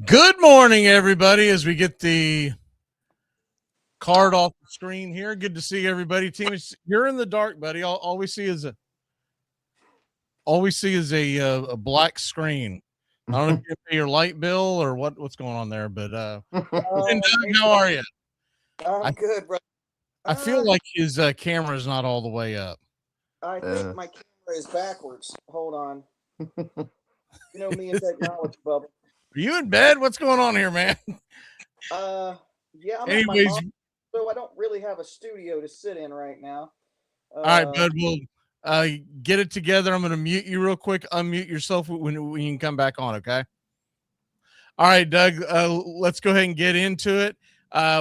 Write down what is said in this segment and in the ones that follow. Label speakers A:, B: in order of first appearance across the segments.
A: Good morning, everybody, as we get the card off the screen here. Good to see everybody. Team, you're in the dark, buddy. All we see is a black screen. I don't know if you pay your light bill or what's going on there, but how are you?
B: I'm good, bro.
A: I feel like his camera is not all the way up.
B: I think my camera is backwards. Hold on. You know me and technology, Bubba.
A: Are you in bed? What's going on here, man?
B: Yeah, I'm
A: Anyways,
B: at my mom, so I don't really have a studio to sit in right now.
A: All right, bud. We'll get it together. I'm going to mute you real quick. Unmute yourself when you can come back on, okay? All right, Doug, let's go ahead and get into it.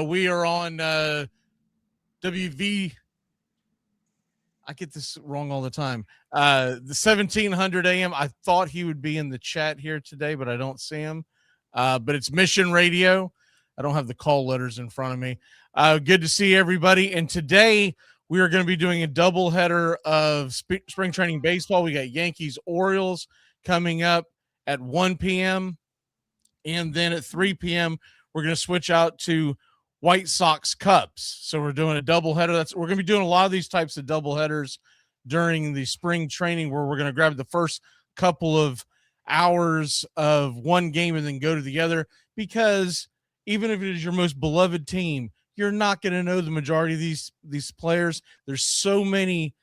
A: We are on WV. I get this wrong all the time. The 1700 AM. I thought he would be in the chat here today, but I don't see him. But it's Mission Radio. I don't have the call letters in front of me. Good to see everybody. And today we are going to be doing a doubleheader of spring training baseball. We got Yankees Orioles coming up at 1 p.m. And then at 3 p.m., we're going to switch out to White Sox Cubs. So we're doing a doubleheader. We're going to be doing a lot of these types of doubleheaders during the spring training, where we're going to grab the first couple of hours of one game and then go to the other, because even if it is your most beloved team, you're not going to know the majority of these players. There's so many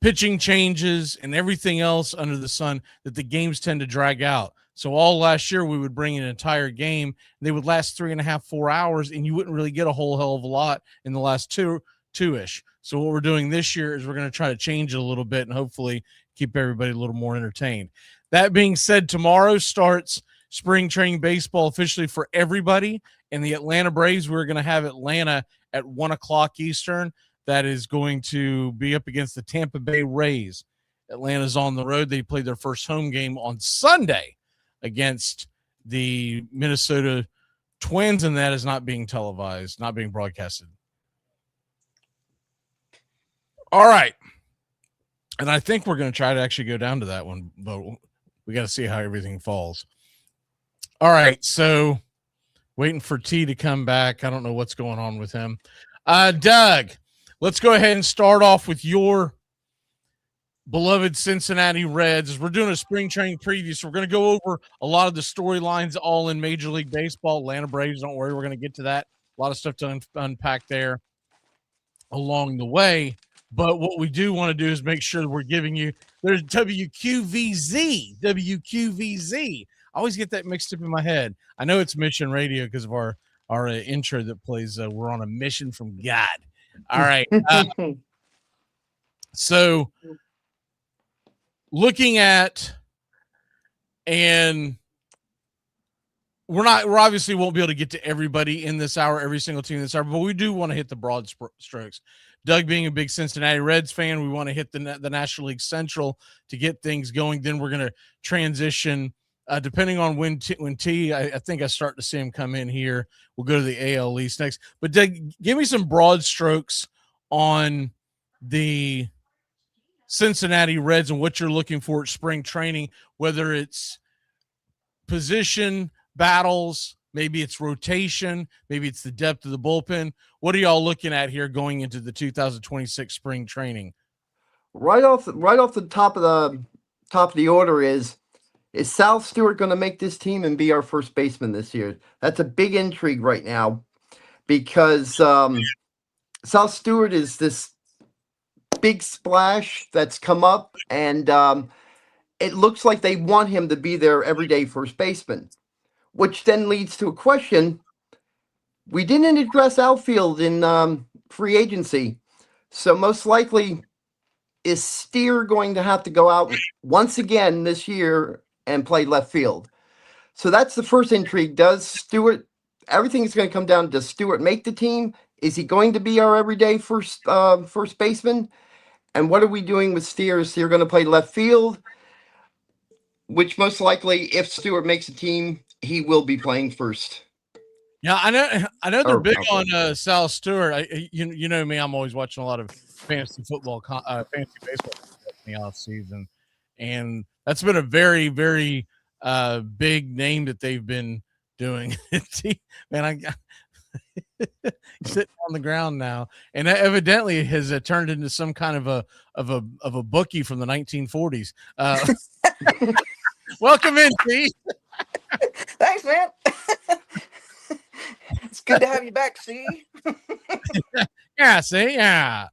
A: pitching changes and everything else under the sun that the games tend to drag out. So all last year we would bring an entire game. They would last 3.5, 4 hours, and you wouldn't really get a whole hell of a lot in the last two-ish. So what we're doing this year is we're going to try to change it a little bit and hopefully keep everybody a little more entertained. That being said, tomorrow starts spring training baseball officially for everybody. And the Atlanta Braves, we're going to have Atlanta at 1 o'clock Eastern. That is going to be up against the Tampa Bay Rays. Atlanta's on the road. They played their first home game on Sunday against the Minnesota Twins, and that is not being televised, not being broadcasted. All right. And I think we're going to try to actually go down to that one, but we got to see how everything falls. All right. So waiting for T to come back. I don't know what's going on with him. Doug, let's go ahead and start off with your beloved Cincinnati Reds. We're doing a spring training preview, so we're going to go over a lot of the storylines all in Major League Baseball. Atlanta Braves, don't worry, we're going to get to that. A lot of stuff to unpack there along the way. But what we do want to do is make sure that we're giving you – there's WQVZ. I always get that mixed up in my head. I know it's Mission Radio because of our intro that plays We're on a Mission from God. All right. So looking at, and we're obviously won't be able to get to everybody in this hour, every single team in this hour, but we do want to hit the broad strokes. Doug being a big Cincinnati Reds fan, we want to hit the National League Central to get things going. Then we're going to transition, depending on when I think I start to see him come in here. We'll go to the AL East next. But Doug, give me some broad strokes on the Cincinnati Reds and what you're looking for at spring training, whether it's position battles, maybe it's rotation, maybe it's the depth of the bullpen. What are y'all looking at here going into the 2026 spring training?
C: Right off the top of the order is Sal Stewart going to make this team and be our first baseman this year? That's a big intrigue right now because Sal Stewart is this big splash that's come up, and it looks like they want him to be their everyday first baseman, which then leads to a question. We didn't address outfield in free agency, so most likely is Steer going to have to go out once again this year and play left field? So that's the first intrigue. Does Stewart, everything's going to come down, does Stewart make the team? Is he going to be our everyday first baseman? And what are we doing with Steer? Is Steer going to play left field? Which most likely, if Stewart makes a team, he will be playing first.
A: Yeah, I know they're big on Sal Stewart. You know me, I'm always watching a lot of fantasy football, fantasy baseball in the off season, and that's been a very, very big name that they've been doing. Man, I sitting on the ground now, and evidently has turned into some kind of a bookie from the 1940s. Welcome in, T.
B: Thanks, man. It's good to have you back, see?
A: Yeah, see? Yeah.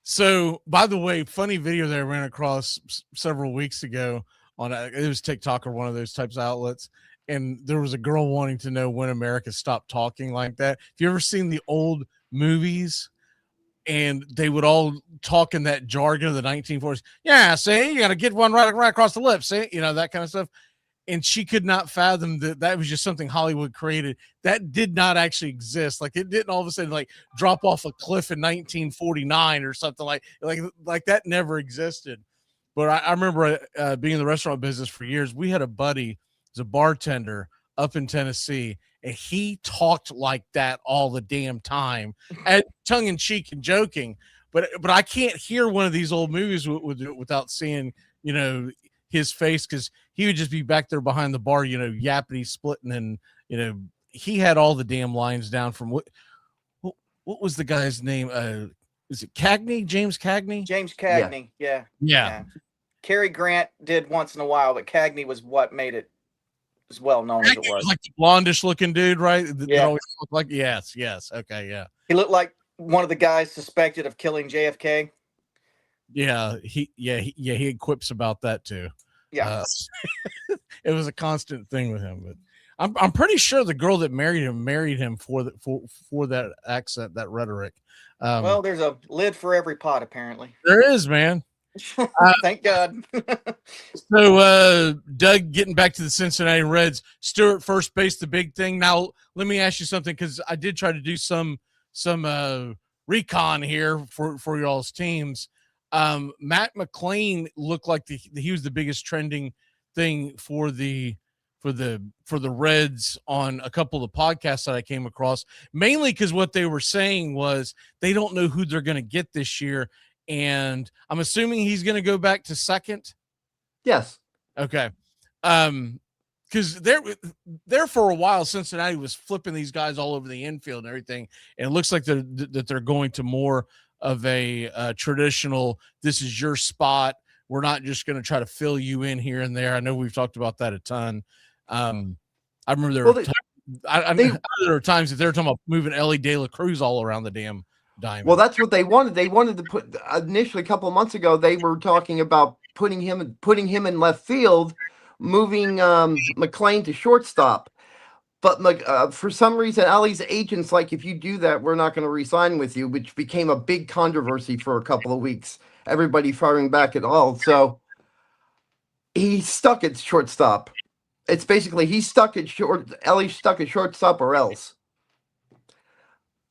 A: So, by the way, funny video that I ran across several weeks ago on it was TikTok or one of those types of outlets, and there was a girl wanting to know when America stopped talking like that. Have you ever seen the old movies? And they would all talk in that jargon of the 1940s. Yeah, see, you got to get one right across the lips, see, that kind of stuff. And she could not fathom that was just something Hollywood created. That did not actually exist. Like, it didn't all of a sudden like drop off a cliff in 1949 or something like that never existed. But I remember being in the restaurant business for years. We had a buddy, who's a bartender up in Tennessee, and he talked like that all the damn time, at tongue in cheek and joking. But I can't hear one of these old movies without seeing, his face, because he would just be back there behind the bar, yappity splitting, and he had all the damn lines down from what was the guy's name? Is it Cagney? James Cagney?
B: James Cagney, yeah. Cary Grant did once in a while, but Cagney was what made it as well known as it was.
A: Like the blondish looking dude, right?
B: Yeah.
A: That always looked like, yes. Okay, yeah.
B: He looked like one of the guys suspected of killing JFK.
A: Yeah, he quips about that too.
B: Yeah.
A: It was a constant thing with him, but I'm pretty sure the girl that married him for that accent, that rhetoric.
B: Well, there's a lid for every pot, apparently.
A: There is, man.
B: Thank God.
A: So, Doug, getting back to the Cincinnati Reds, Stewart first base, the big thing. Now, let me ask you something, because I did try to do some recon here for y'all's teams. Matt McLean looked like he was the biggest trending thing for the Reds on a couple of podcasts that I came across, mainly because what they were saying was they don't know who they're going to get this year. And I'm assuming he's going to go back to second.
C: Yes.
A: Okay. Because there for a while, Cincinnati was flipping these guys all over the infield and everything. And it looks like they're going to more of a traditional, this is your spot. We're not just going to try to fill you in here and there. I know we've talked about that a ton. I remember there were times that they were talking about moving Ellie De La Cruz all around the damn diamond.
C: Well, that's what they wanted. They wanted to put initially a couple of months ago. They were talking about putting him in left field, moving McLean to shortstop. But for some reason, Ali's agent's like, if you do that, we're not going to re-sign with you, which became a big controversy for a couple of weeks. Everybody firing back at all. So he's stuck at shortstop. It's basically he's stuck at Ellie's stuck at shortstop or else.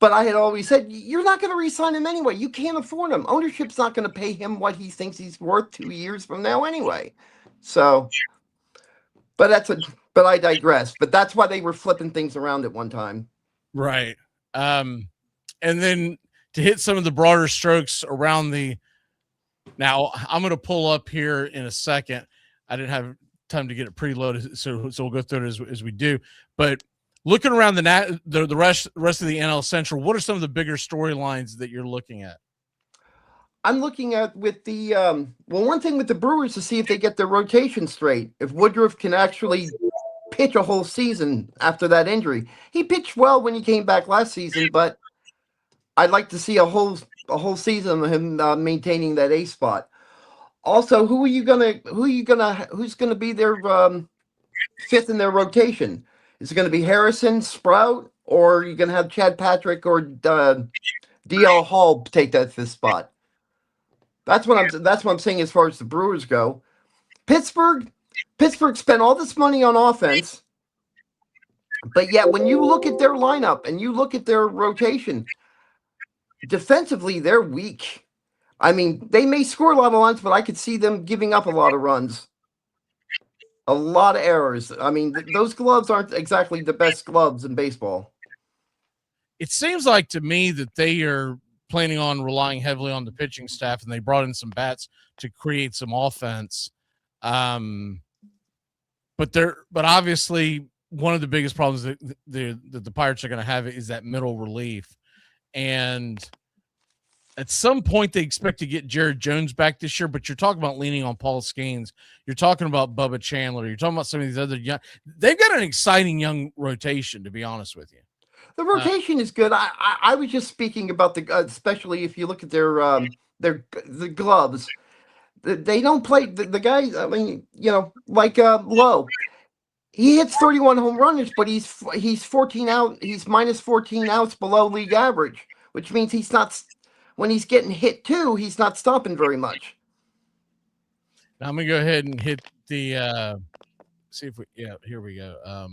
C: But I had always said, you're not going to re-sign him anyway. You can't afford him. Ownership's not going to pay him what he thinks he's worth 2 years from now anyway. So, but I digress. But that's why they were flipping things around at one time.
A: Right. And then to hit some of the broader strokes around now I'm going to pull up here in a second. I didn't have time to get it preloaded, so we'll go through it as we do. But looking around the rest of the NL Central, what are some of the bigger storylines that you're looking at?
C: I'm looking at with the one thing with the Brewers to see if they get their rotation straight. If Woodruff can actually pitch a whole season after that injury. He pitched well when he came back last season, but I'd like to see a whole season of him maintaining that A spot. Also, who's gonna be their fifth in their rotation? Is it going to be Harrison, Sprout, or are you going to have Chad Patrick or DL Hall take that fifth spot? That's what I'm saying as far as the Brewers go. Pittsburgh spent all this money on offense, but yet when you look at their lineup and you look at their rotation, defensively they're weak. I mean, they may score a lot of runs, but I could see them giving up a lot of runs. A lot of errors. I mean, those gloves aren't exactly the best gloves in baseball.
A: It seems like to me that they are planning on relying heavily on the pitching staff, and they brought in some bats to create some offense. But obviously one of the biggest problems that the Pirates are going to have is that middle relief. And at some point they expect to get Jared Jones back this year, but you're talking about leaning on Paul Skeens. You're talking about Bubba Chandler. You're talking about some of these other young. They've got an exciting young rotation, to be honest with you.
C: The rotation is good. I was just speaking about especially if you look at the gloves. They don't play the guys. I mean, like Lowe. He hits 31 home runs, but he's 14 out. He's minus 14 outs below league average, which means he's not. When he's getting hit too, he's not stopping very much.
A: Now I'm gonna go ahead and hit the see if here we go.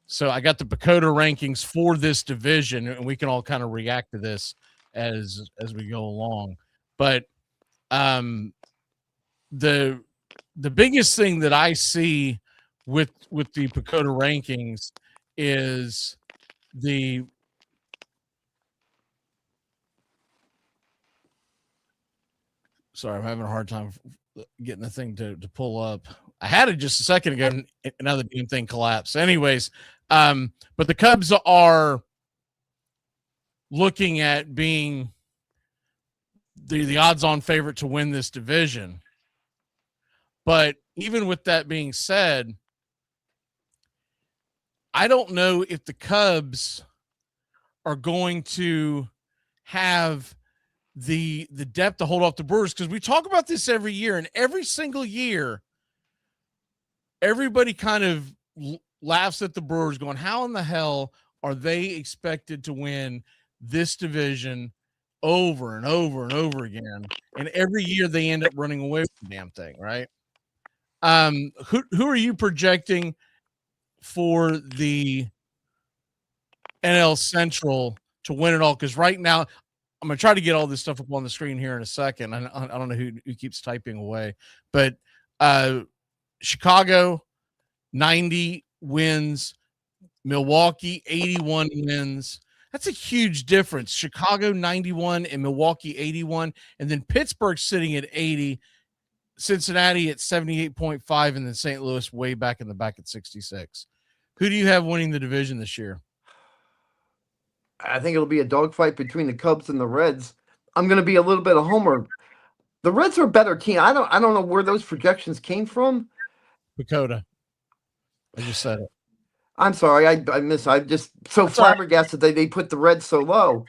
A: So I got the PECOTA rankings for this division, and we can all kind of react to this as we go along. But the biggest thing that I see with the PECOTA rankings is sorry, I'm having a hard time getting the thing to pull up. I had it just a second ago, and another damn thing collapsed. Anyways, but the Cubs are looking at being the odds-on favorite to win this division. But even with that being said, I don't know if the Cubs are going to have the depth to hold off the Brewers, because we talk about this every year, and every single year everybody kind of laughs at the Brewers going, how in the hell are they expected to win this division over and over and over again? And every year they end up running away with the damn thing, right? Who are you projecting for the NL Central to win it all? Because right now, I'm going to try to get all this stuff up on the screen here in a second. I don't know who keeps typing away, but Chicago, 90 wins. Milwaukee, 81 wins. That's a huge difference. Chicago, 91, and Milwaukee, 81. And then Pittsburgh sitting at 80. Cincinnati at 78.5, and then St. Louis way back in the back at 66. Who do you have winning the division this year?
C: I think it'll be a dogfight between the Cubs and the Reds. I'm going to be a little bit of homer. The Reds are a better team. I don't know where those projections came from.
A: PECOTA. I just said it.
C: I'm sorry. I'm just so flabbergasted that they put the Reds so low.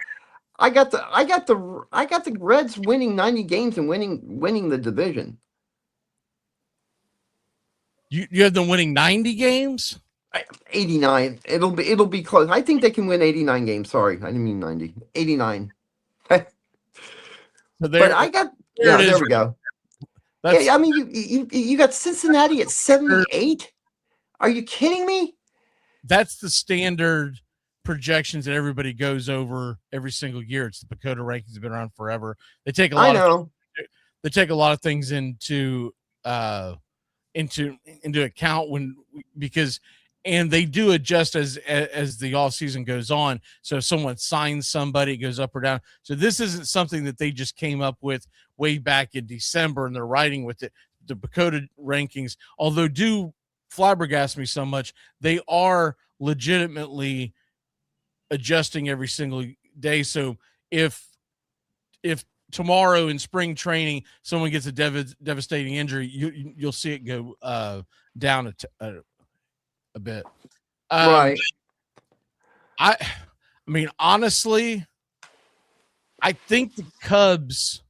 C: I got the Reds winning 90 games and winning the division.
A: You have them winning 90 games?
C: 89. It'll be close. I think they can win 89 games. Sorry, I didn't mean 90. 89.
A: So
C: But I got there we go. Yeah, I mean you got Cincinnati at 78. Are you kidding me?
A: That's the standard projections that everybody goes over every single year. It's the Pacoda rankings have been around forever. They take a lot of things into account and they do adjust as the off season goes on. So if someone signs somebody, it goes up or down. So this isn't something that they just came up with way back in December and they're writing with it. The Pacoda rankings, although do flabbergast me so much, they are legitimately adjusting every single day. So if tomorrow in spring training someone gets a devastating injury, you'll see it go down a bit.
C: Right.
A: I mean, honestly, I think the Cubs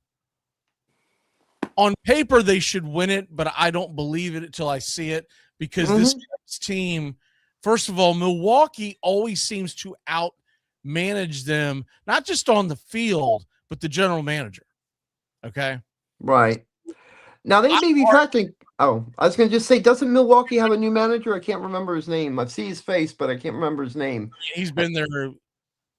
A: on paper they should win it, but I don't believe it until I see it because this Cubs team, first of all, Milwaukee always seems to out manage them, not just on the field, but the general manager. Okay.
C: Right. Now they may be drafting. Oh, I was going to just say, doesn't Milwaukee have a new manager? I can't remember his name. I've seen his face, but I can't remember his name.
A: He's been there a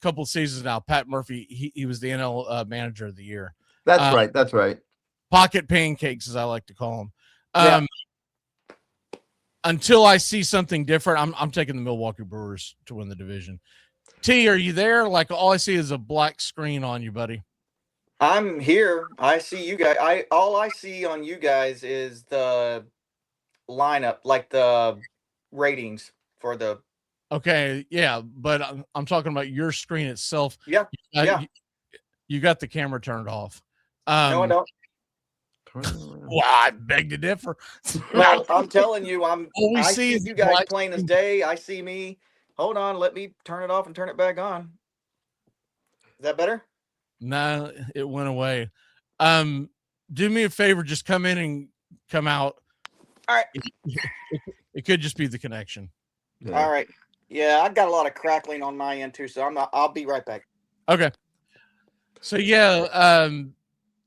A: couple of seasons now. Pat Murphy. He was the NL manager of the year.
C: That's right. That's right.
A: Pocket pancakes, as I like to call them. Until I see something different, I'm taking the Milwaukee Brewers to win the division. T, are you there? Like all I see is a black screen on you, buddy.
B: I'm here. I see you guys. All I see on you guys is the lineup, like the ratings for the.
A: Okay, yeah, but I'm talking about your screen itself.
B: Yeah,
A: You got the camera turned off.
B: No, I don't.
A: Well, I beg to differ.
B: Well, I'm telling you,
A: I
B: see you guys plain as day. I see me. Hold on, let me turn it off and turn it back on. Is that better?
A: No, it went away. Do me a favor, just come in and come out.
B: All right.
A: It could just be the connection.
B: Yeah. All right. Yeah, I've got a lot of crackling on my end too, so I'll be right back.
A: Okay. So yeah,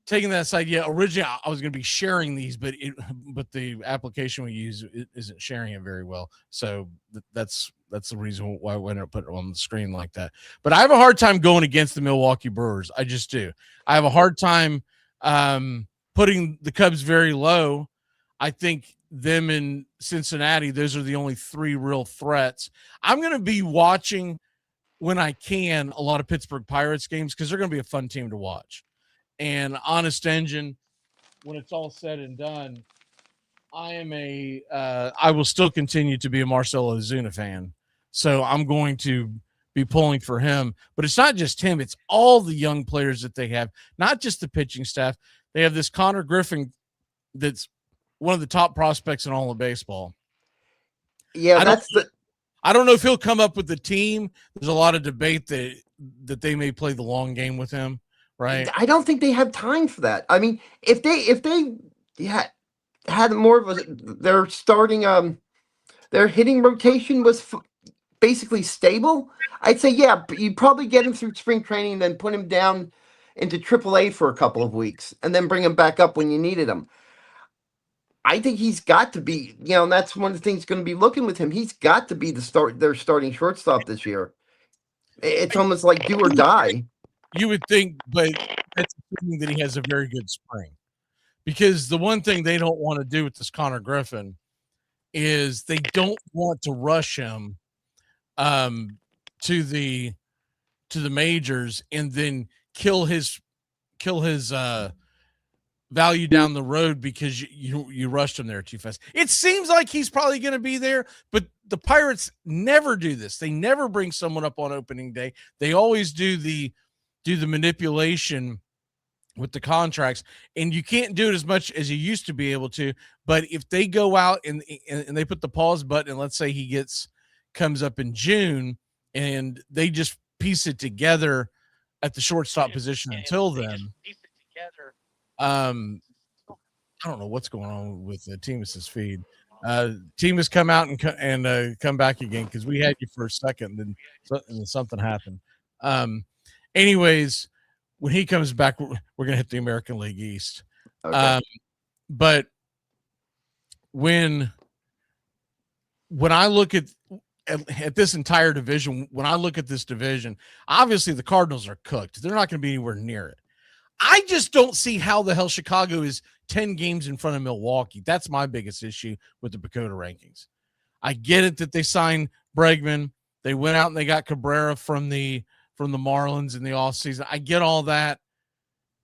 A: taking that aside, yeah, originally I was going to be sharing these, but the application we use isn't sharing it very well. So that's the reason why I ended up putting it on the screen like that. But I have a hard time going against the Milwaukee Brewers. I just do. I have a hard time putting the Cubs very low. I think them in Cincinnati, those are the only three real threats. I'm going to be watching when I can a lot of Pittsburgh Pirates games because they're going to be a fun team to watch. And Honest Engine, when it's all said and done, I will still continue to be a Marcell Ozuna fan. So I'm going to be pulling for him. But it's not just him. It's all the young players that they have, not just the pitching staff. They have this Connor Griffin that's one of the top prospects in all of baseball.
C: Yeah,
A: I don't know if he'll come up with the team. There's a lot of debate that they may play the long game with him. Right.
C: I don't think they have time for that. I mean, if they had more of their starting their hitting rotation was basically stable, I'd say yeah, you'd probably get him through spring training and then put him down into AAA for a couple of weeks and then bring him back up when you needed him. I think he's got to be, and that's one of the things going to be looking with him. He's got to be their starting shortstop this year. It's almost like do or die.
A: You would think, but that's assuming that he has a very good spring. Because the one thing they don't want to do with this Connor Griffin is they don't want to rush him to the majors and then kill his value down the road because you rushed him there too fast. It seems like he's probably going to be there, but the Pirates never do this. They never bring someone up on opening day. They always do the manipulation with the contracts, and you can't do it as much as you used to be able to. But if they go out and they put the pause button, and let's say he comes up in June, and they just piece it together at the shortstop position until then. I don't know what's going on with the Temus's feed. Team has come out and come back again because we had you for a second, and then something happened. Anyways, when he comes back, we're gonna hit the American League East.
C: Okay.
A: But when I look at this entire division, when I look at this division, obviously the Cardinals are cooked. They're not going to be anywhere near it. I just don't see how the hell Chicago is 10 games in front of Milwaukee. That's my biggest issue with the Pacoda rankings. I get it that they signed Bregman. They went out and they got Cabrera from the Marlins in the offseason. I get all that.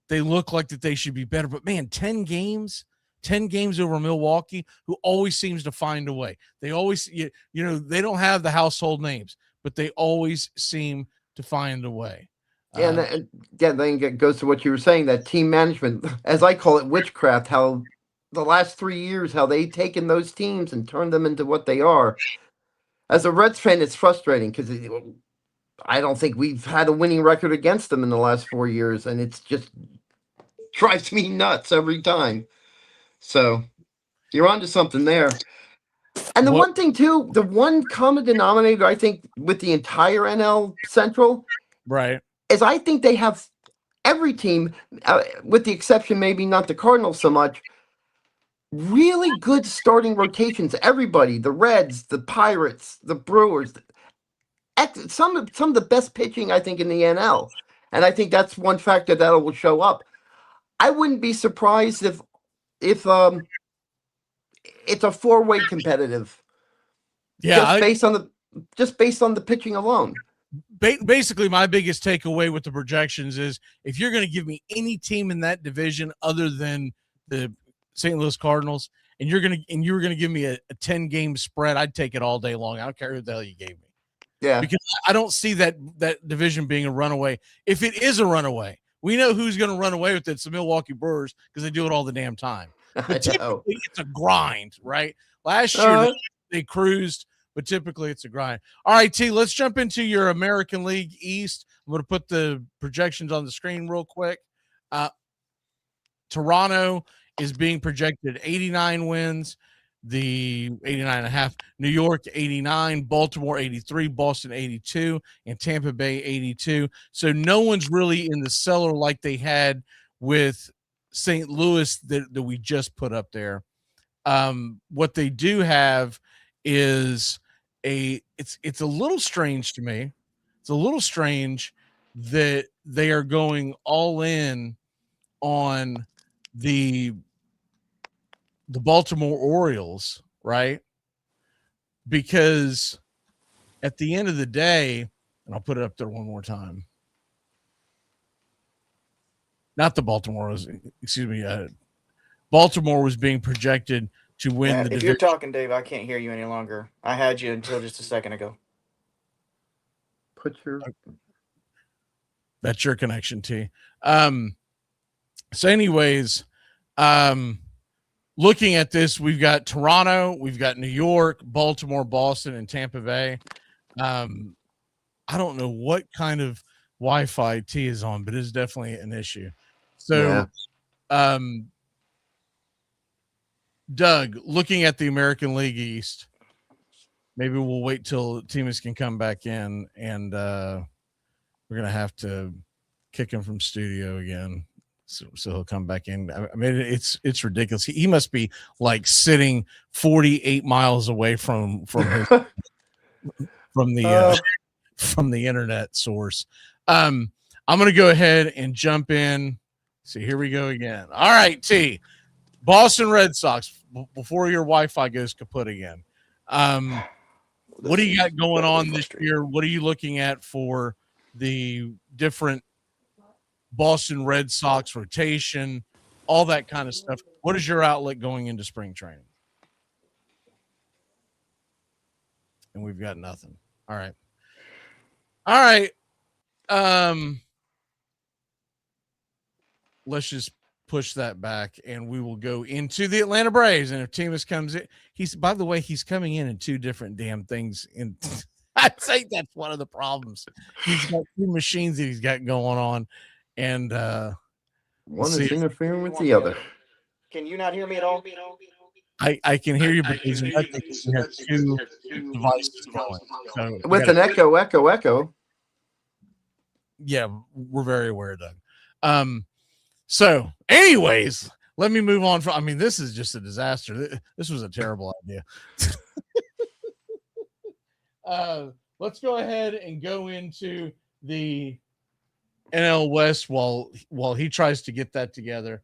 A: They look like that they should be better. But, man, 10 games over Milwaukee, who always seems to find a way. They always, you know, they don't have the household names, but they always seem to find a way.
C: Yeah, then it goes to what you were saying, that team management, as I call it, witchcraft, how the last 3 years, how they've taken those teams and turned them into what they are. As a Reds fan, it's frustrating because I don't think we've had a winning record against them in the last 4 years, and it's just drives me nuts every time. So you're onto something there. And the one thing, too, the one common denominator, I think, with the entire NL Central,
A: right,
C: is I think they have every team, with the exception maybe not the Cardinals so much, really good starting rotations. Everybody, the Reds, the Pirates, the Brewers, some of the best pitching, I think, in the NL. And I think that's one factor that will show up. I wouldn't be surprised if it's a 4-way competitive.
A: Yeah,
C: just based on the pitching alone.
A: Basically, my biggest takeaway with the projections is if you're going to give me any team in that division other than the St. Louis Cardinals, and you were going to give me a 10-game spread, I'd take it all day long. I don't care who the hell you gave me.
C: Yeah,
A: because I don't see that division being a runaway. If it is a runaway, we know who's going to run away with it. It's the Milwaukee Brewers because they do it all the damn time. But typically, it's a grind, right? Last year they cruised, but typically it's a grind. All right, T, let's jump into your American League East. I'm going to put the projections on the screen real quick. Toronto is being projected 89 wins, the 89.5. New York 89, Baltimore 83, Boston 82, and Tampa Bay 82. So no one's really in the cellar like they had with St. Louis that we just put up there. What they do have is it's a little strange to me. It's a little strange that they are going all in on the Baltimore Orioles, right? Because at the end of the day, and I'll put it up there one more time. Not the Baltimore, excuse me. Baltimore was being projected to win the division.
B: If you're talking, Dave, I can't hear you any longer. I had you until just a second ago.
A: That's your connection, T. So anyways, looking at this, we've got Toronto, we've got New York, Baltimore, Boston, and Tampa Bay. I don't know what kind of Wi-Fi T is on, but it's definitely an issue. So, Doug, looking at the American League East, maybe we'll wait till Timus can come back in, and we're going to have to kick him from studio again. So he'll come back in. I mean, it's ridiculous. He must be like sitting 48 miles away from his, from the internet source. I'm going to go ahead and jump in. See, here we go again. All right, T. Boston Red Sox, before your Wi-Fi goes kaput again. What do you got going on this year? What are you looking at for the different Boston Red Sox rotation, all that kind of stuff? What is your outlook going into spring training? And we've got nothing. All right. Let's just push that back and we will go into the Atlanta Braves. And if Timus comes in, by the way, he's coming in two different damn things. And I think that's one of the problems. He's got two machines that he's got going on. And
C: one is interfering with the other.
B: Can you not hear me at all?
A: I can hear you, but there's an echo because you have two devices going. So you
C: With
A: gotta,
C: an echo.
A: yeah, we're very aware of that. So, anyways, let me move on from. I mean, this is just a disaster. This was a terrible idea. Let's go ahead and go into the NL West while he tries to get that together.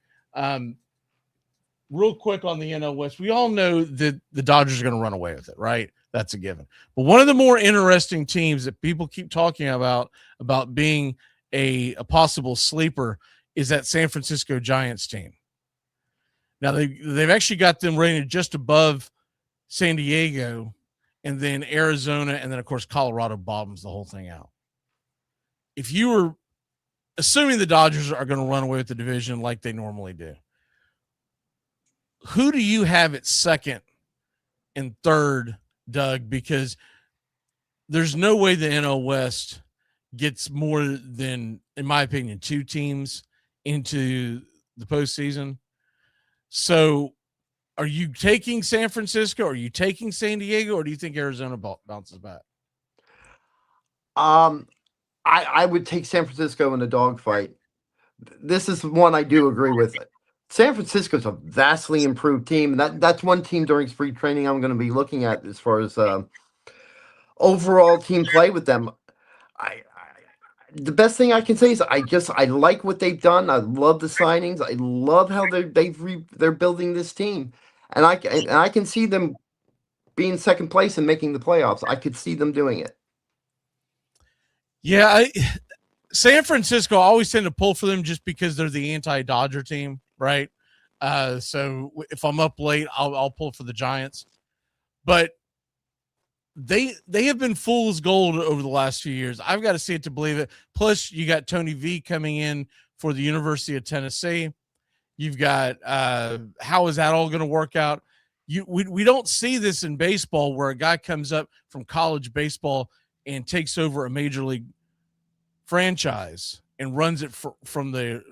A: Real quick on the NL West, we all know that the Dodgers are going to run away with it, right? That's a given. But one of the more interesting teams that people keep talking about being a possible sleeper is that San Francisco Giants team. Now they've actually got them rated just above San Diego, and then Arizona, and then of course Colorado bottoms the whole thing out. If you were assuming the Dodgers are going to run away with the division like they normally do, who do you have at second and third, Doug? Because there's no way the NL West gets more than, in my opinion, two teams into the postseason. So are you taking San Francisco? Are you taking San Diego? Or do you think Arizona bounces back?
C: I would take San Francisco in a dogfight. This is one I do agree with. San Francisco's a vastly improved team. That's one team during spring training I'm going to be looking at as far as overall team play with them. The best thing I can say is I like what they've done. I love the signings. I love how they're building this team, and I can see them being second place and making the playoffs. I could see them doing it.
A: Yeah, San Francisco, I always tend to pull for them just because they're the anti-Dodger team, right? So if I'm up late, I'll pull for the Giants. But they have been fool's gold over the last few years. I've got to see it to believe it. Plus, you got Tony V coming in for the University of Tennessee. You've got how is that all going to work out? We don't see this in baseball where a guy comes up from college baseball and takes over a major league franchise and runs it from the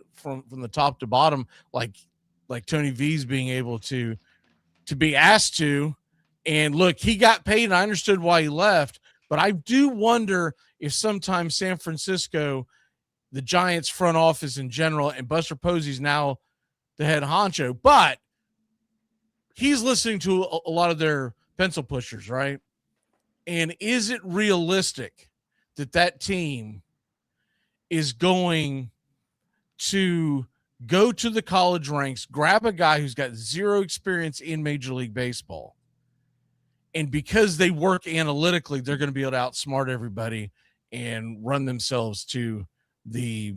A: top to bottom, like Tony V's being able to be asked to. And look, he got paid, and I understood why he left. But I do wonder if sometimes San Francisco, the Giants front office in general, and Buster Posey's now the head honcho, but he's listening to a lot of their pencil pushers, right? And is it realistic that team is going to go to the college ranks, grab a guy who's got zero experience in Major League Baseball, and because they work analytically, they're going to be able to outsmart everybody and run themselves to the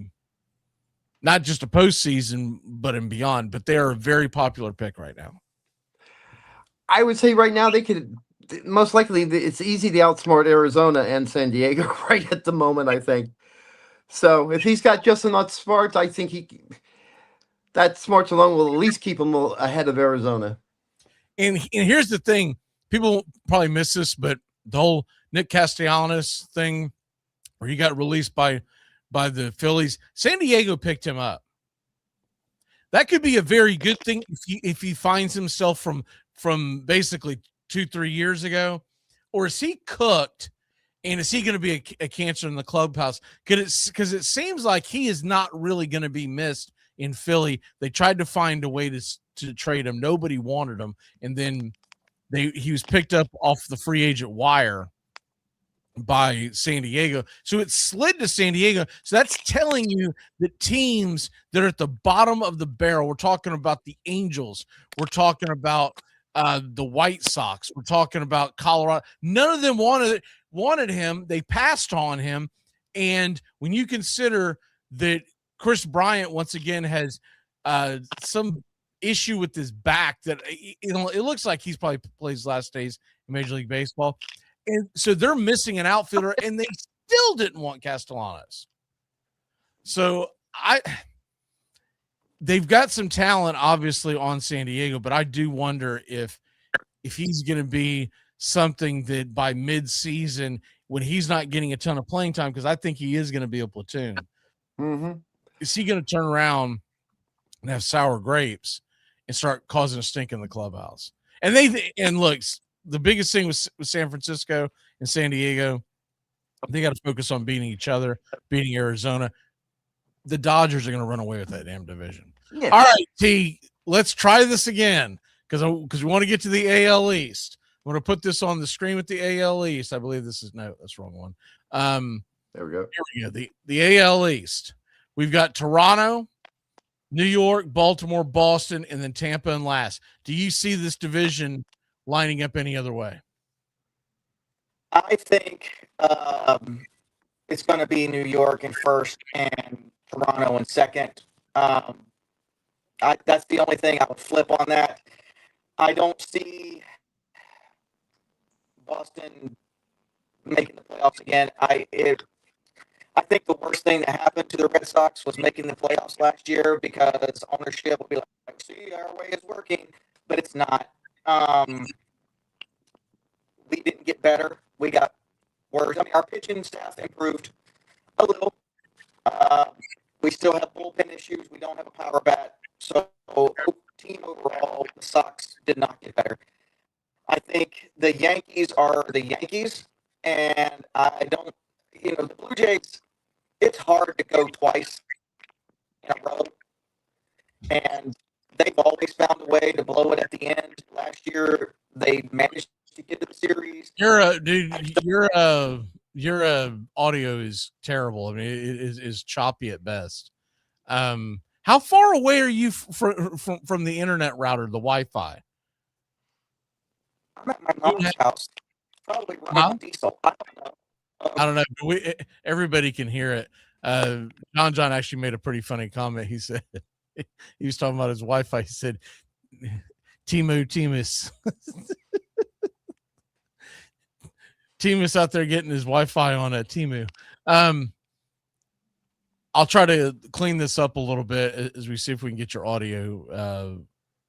A: not just a postseason, but and beyond. But they are a very popular pick right now.
C: I would say right now they could most likely. It's easy to outsmart Arizona and San Diego right at the moment, I think. So if he's got just enough smarts, I think that smarts alone will at least keep him ahead of Arizona.
A: And here's the thing. People probably miss this, but the whole Nick Castellanos thing where he got released by the Phillies, San Diego picked him up. That could be a very good thing if he finds himself from basically 2-3 years ago. Or is he cooked, and is he going to be a cancer in the clubhouse? Because it seems like he is not really going to be missed in Philly. They tried to find a way to trade him. Nobody wanted him, and then he was picked up off the free agent wire by San Diego. So it slid to San Diego. So that's telling you that teams that are at the bottom of the barrel, we're talking about the Angels, we're talking about the White Sox, we're talking about Colorado. None of them wanted him. They passed on him. And when you consider that Chris Bryant once again has some issue with his back, that it looks like he's probably played his last days in Major League Baseball, and so they're missing an outfielder, and they still didn't want Castellanos. So they've got some talent obviously on San Diego, but I do wonder if he's going to be something that by mid-season, when he's not getting a ton of playing time, because I think he is going to be a platoon, is he going to turn around and have sour grapes and start causing a stink in the clubhouse? And look, the biggest thing with San Francisco and San Diego, they got to focus on beating each other, beating Arizona. The Dodgers are going to run away with that damn division.
C: Yeah.
A: All right, T, let's try this again because we want to get to the AL East. I'm going to put this on the screen with the AL East. I believe this is that's the wrong one.
C: There we go.
A: Here we go. The AL East. We've got Toronto, New York, Baltimore, Boston, and then Tampa in last. Do you see this division lining up any other way?
B: I think it's going to be New York in first and Toronto in second. That's the only thing I would flip on that. I don't see Boston making the playoffs again. I think the worst thing that happened to the Red Sox was making the playoffs last year because ownership will be like, see, our way is working, but it's not. We didn't get better. We got worse. I mean, our pitching staff improved a little. We still have bullpen issues. We don't have a power bat. So, team overall, the Sox did not get better. I think the Yankees are the Yankees, and I don't, the Blue Jays, it's hard to go twice in a row, and they've always found a way to blow it at the end. Last year, they managed to get to the series.
A: Your audio is terrible. I mean, it is choppy at best. How far away are you from the internet router, the Wi-Fi?
B: I'm at my mom's house. Probably running diesel. I don't know.
A: But everybody can hear it. John actually made a pretty funny comment. He said he was talking about his Wi-Fi. He said, Timus. Timus out there getting his Wi-Fi on a Timu. I'll try to clean this up a little bit as we see if we can get your audio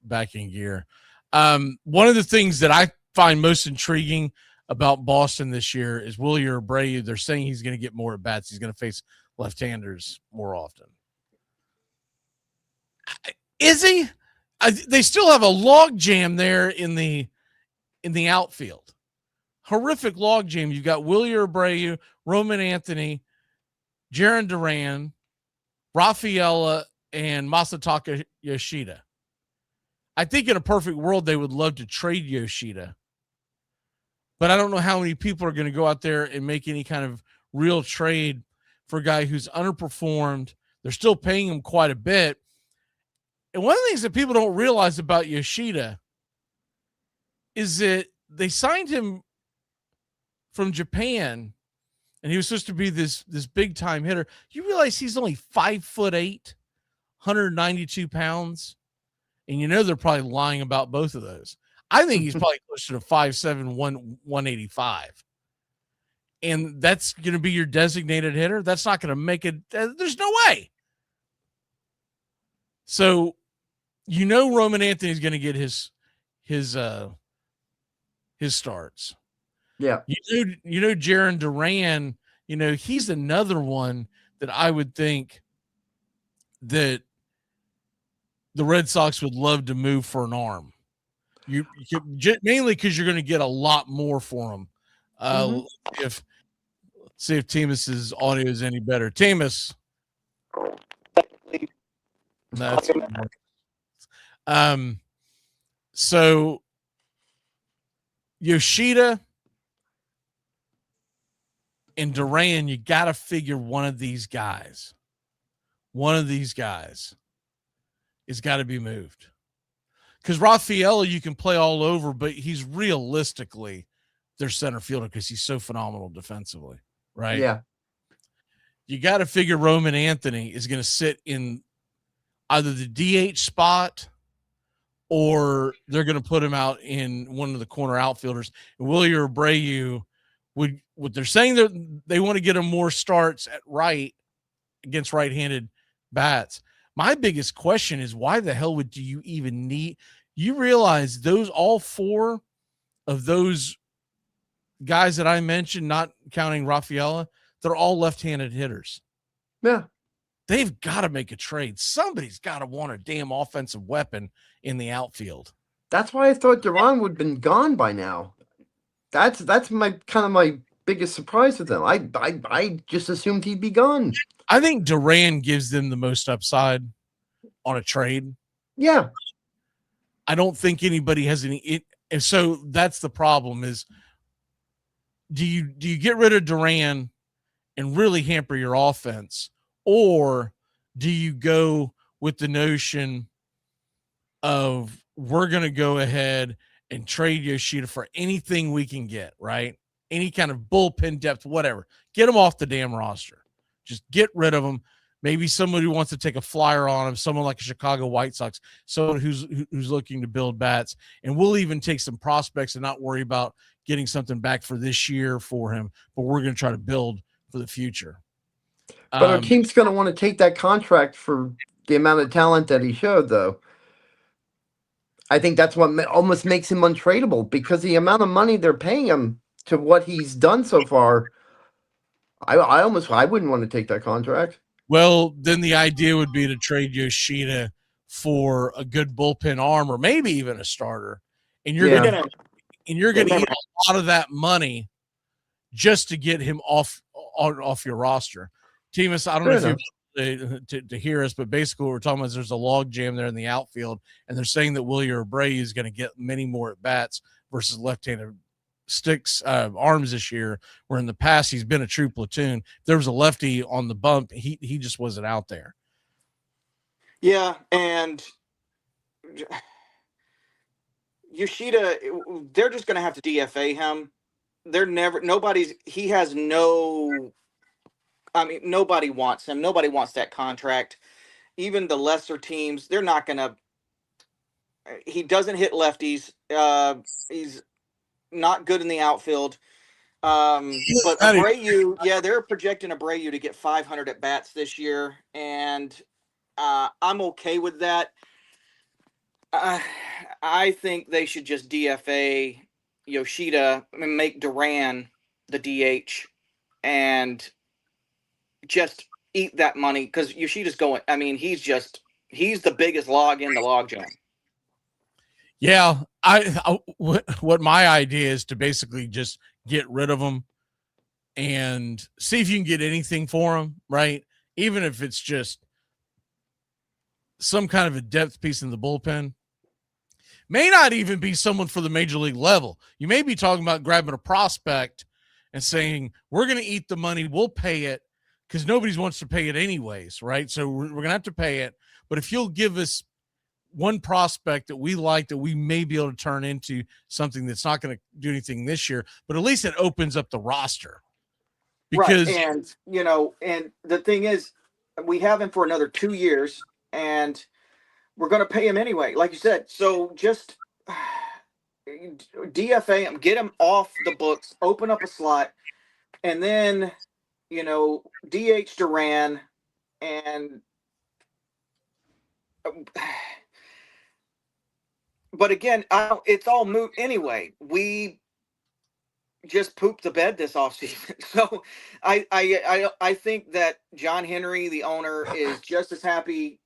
A: back in gear. One of the things that I find most intriguing about Boston this year is Wilyer Abreu. They're saying he's going to get more at bats. He's going to face left-handers more often. Is he? They still have a log jam there in the outfield. Horrific log jam. You've got Wilyer Abreu, Roman Anthony, Jarren Duran, Rafaela, and Masataka Yoshida. I think in a perfect world, they would love to trade Yoshida. But I don't know how many people are going to go out there and make any kind of real trade for a guy who's underperformed. They're still paying him quite a bit. And one of the things that people don't realize about Yoshida is that they signed him from Japan, and he was supposed to be this big time hitter. You realize he's only 5'8", 192 pounds, and they're probably lying about both of those. I think he's probably closer to 5'7", 185. And that's going to be your designated hitter. That's not going to make it. There's no way. So, Roman Anthony's going to get his starts.
C: Yeah.
A: Jarren Duran, he's another one that I would think that the Red Sox would love to move for an arm. You mainly because you're going to get a lot more for him. Let's see if Timus's audio is any better. Timus. That's so Yoshida and Duran, you got to figure one of these guys is got to be moved. Because Rafaela, you can play all over, but he's realistically their center fielder because he's so phenomenal defensively, right?
C: Yeah.
A: You got to figure Roman Anthony is going to sit in either the DH spot or they're going to put him out in one of the corner outfielders. And Wilyer Abreu what they're saying that they want to get him more starts at right against right-handed bats. My biggest question is why the hell do you even need? You realize all four of those guys that I mentioned, not counting Rafaela, they're all left-handed hitters.
C: Yeah.
A: They've got to make a trade. Somebody's got to want a damn offensive weapon in the outfield.
C: That's why I thought Duran would have been gone by now. That's my biggest surprise with him. I just assumed he'd be gone.
A: I think Duran gives them the most upside on a trade.
C: Yeah.
A: I don't think anybody has any. And so that's the problem: is do you get rid of Duran and really hamper your offense, or do you go with the notion of we're going to go ahead and trade Yoshida for anything we can get, right? Any kind of bullpen depth, whatever. Get him off the damn roster. Just get rid of him. Maybe somebody who wants to take a flyer on him, someone like a Chicago White Sox, someone who's looking to build bats, and we'll even take some prospects and not worry about getting something back for this year for him, but we're going to try to build for the future.
C: But our team's going to want to take that contract for the amount of talent that he showed, though. I think that's what almost makes him untradeable, because the amount of money they're paying him to what he's done so far, I wouldn't want to take that contract.
A: Well, then the idea would be to trade Yoshida for a good bullpen arm, or maybe even a starter, and you're gonna eat a lot of that money just to get him off your roster. Timus, I don't know if you to hear us, but basically what we're talking about is there's a log jam there in the outfield, and they're saying that Willie Abreu is going to get many more at bats versus left-handed sticks arms this year, where in the past he's been a true platoon. If there was a lefty on the bump, he just wasn't out there.
B: Yeah, and Yoshida, they're just going to have to DFA him. Nobody wants him. Nobody wants that contract. Even the lesser teams, they're not going to. He doesn't hit lefties. He's not good in the outfield. But Abreu, they're projecting Abreu to get 500 at bats this year, and I'm okay with that. I think they should just DFA Yoshida and make Duran the DH and just eat that money, because Yoshida's going. I mean, he's the biggest log in the log jam.
A: Yeah, what my idea is to basically just get rid of him and see if you can get anything for him, right? Even if it's just some kind of a depth piece in the bullpen. May not even be someone for the major league level. You may be talking about grabbing a prospect and saying, we're going to eat the money, we'll pay it, because nobody wants to pay it anyways, right? So we're going to have to pay it. But if you'll give us one prospect that we like, that we may be able to turn into something that's not going to do anything this year, but at least it opens up the roster. Because
B: right. And the thing is, we have him for another 2 years, and we're going to pay him anyway, like you said. So just DFA him, get him off the books, open up a slot, and then, DH Duran, and but again, it's all moot anyway. We just pooped the bed this offseason. So I think that John Henry, the owner, is just as happy,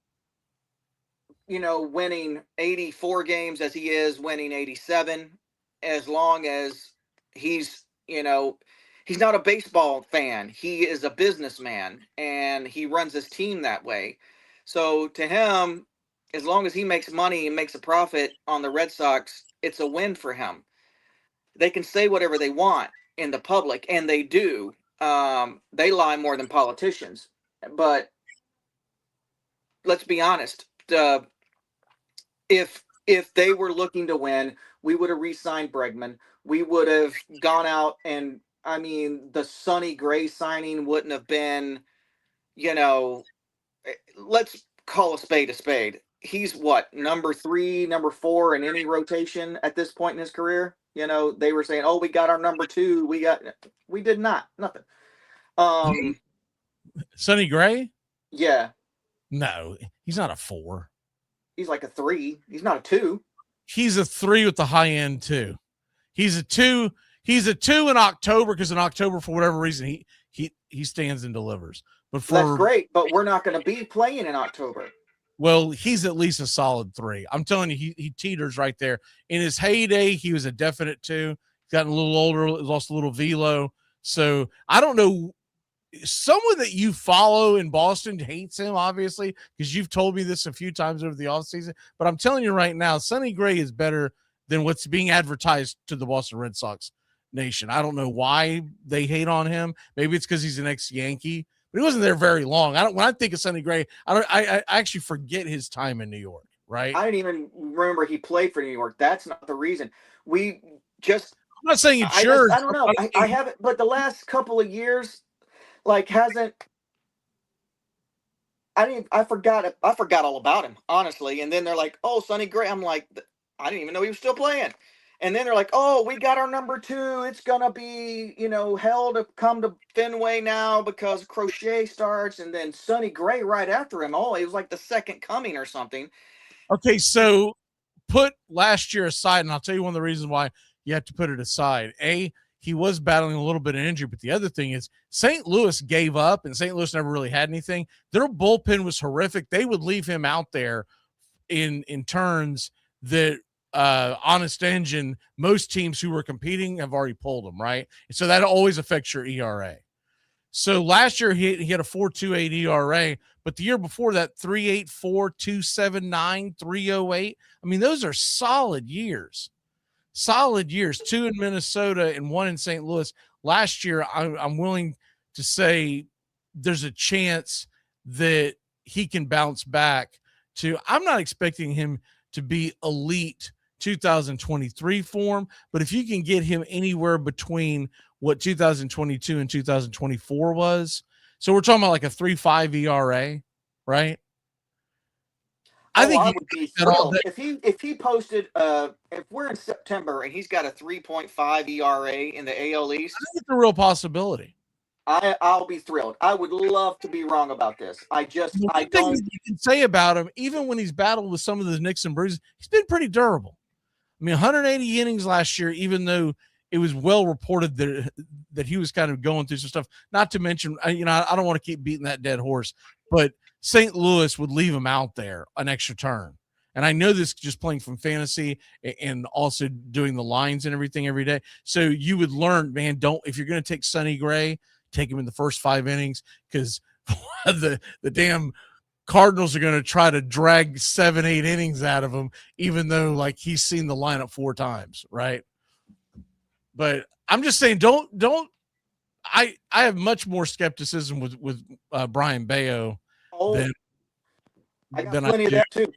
B: winning 84 games as he is winning 87, as long as he's not a baseball fan. He is a businessman, and he runs his team that way. So to him, as long as he makes money and makes a profit on the Red Sox, it's a win for him. They can say whatever they want in the public, and they do. They lie more than politicians. But let's be honest. If they were looking to win, we would have re-signed Bregman. We would have gone out, and the Sonny Gray signing wouldn't have been, let's call a spade a spade. He's what, number 3, number 4 in any rotation at this point in his career? They were saying, "Oh, we got our number 2." We did not. Nothing.
A: Sonny Gray?
B: Yeah.
A: No, he's not a 4.
B: He's like a 3. He's not a 2.
A: He's a 3 with the high end too. He's a 2. He's a 2 in October, because in October, for whatever reason, he stands and delivers. But
B: that's great. But we're not going to be playing in October.
A: Well, he's at least a solid 3. I'm telling you, he teeters right there. In his heyday, he was a definite 2. He's gotten a little older, lost a little velo. So I don't know. Someone that you follow in Boston hates him, obviously, because you've told me this a few times over the offseason. But I'm telling you right now, Sonny Gray is better than what's being advertised to the Boston Red Sox nation. I don't know why they hate on him. Maybe it's because he's an ex-Yankee, but he wasn't there very long. When I think of Sonny Gray, I actually forget his time in New York, right?
B: I didn't even remember he played for New York. That's not the reason. We just
A: I'm not saying it's yours.
B: I don't know. I haven't, but the last couple of years, like hasn't. I forgot all about him, honestly. And then they're like, "Oh, Sonny Gray." I'm like, I didn't even know he was still playing. And then they're like, "Oh, we got our number 2. It's gonna be, hell to come to Fenway now because Crochet starts." And then Sonny Gray right after him. Oh, it was like the second coming or something.
A: Okay, so put last year aside, and I'll tell you one of the reasons why you have to put it aside. He was battling a little bit of injury, but the other thing is St. Louis gave up, and St. Louis never really had anything. Their bullpen was horrific. They would leave him out there in turns that honest engine, most teams who were competing have already pulled him, right? And so that always affects your ERA. So last year he had a 4.28 ERA, but the year before that 3.84, 2.79, 3.08. I mean, those are solid years. 2 in Minnesota and 1 in St. Louis. Last year, I'm willing to say there's a chance that he can bounce back to. I'm not expecting him to be elite 2023 form, but if you can get him anywhere between what 2022 and 2024 was, so we're talking about like a 3.5 ERA, right?
B: I think I would be thrilled if he posted if we're in September and he's got a 3.5 ERA in the AL East.
A: I think it's a real possibility.
B: I'll be thrilled. I would love to be wrong about this. I don't.
A: You can say about him, even when he's battled with some of the nicks and bruises, he's been pretty durable. I mean, 180 innings last year, even though it was well reported that he was kind of going through some stuff. Not to mention, I don't want to keep beating that dead horse, but St. Louis would leave him out there an extra turn. And I know this just playing from fantasy and also doing the lines and everything every day. So you would learn, man, if you're going to take Sonny Gray, take him in the first 5 innings, because the damn Cardinals are going to try to drag 7-8 innings out of him, even though like he's seen the lineup 4 times. Right. But I'm just saying, I have much more skepticism with Brian Bayo than
B: I got plenty of that too.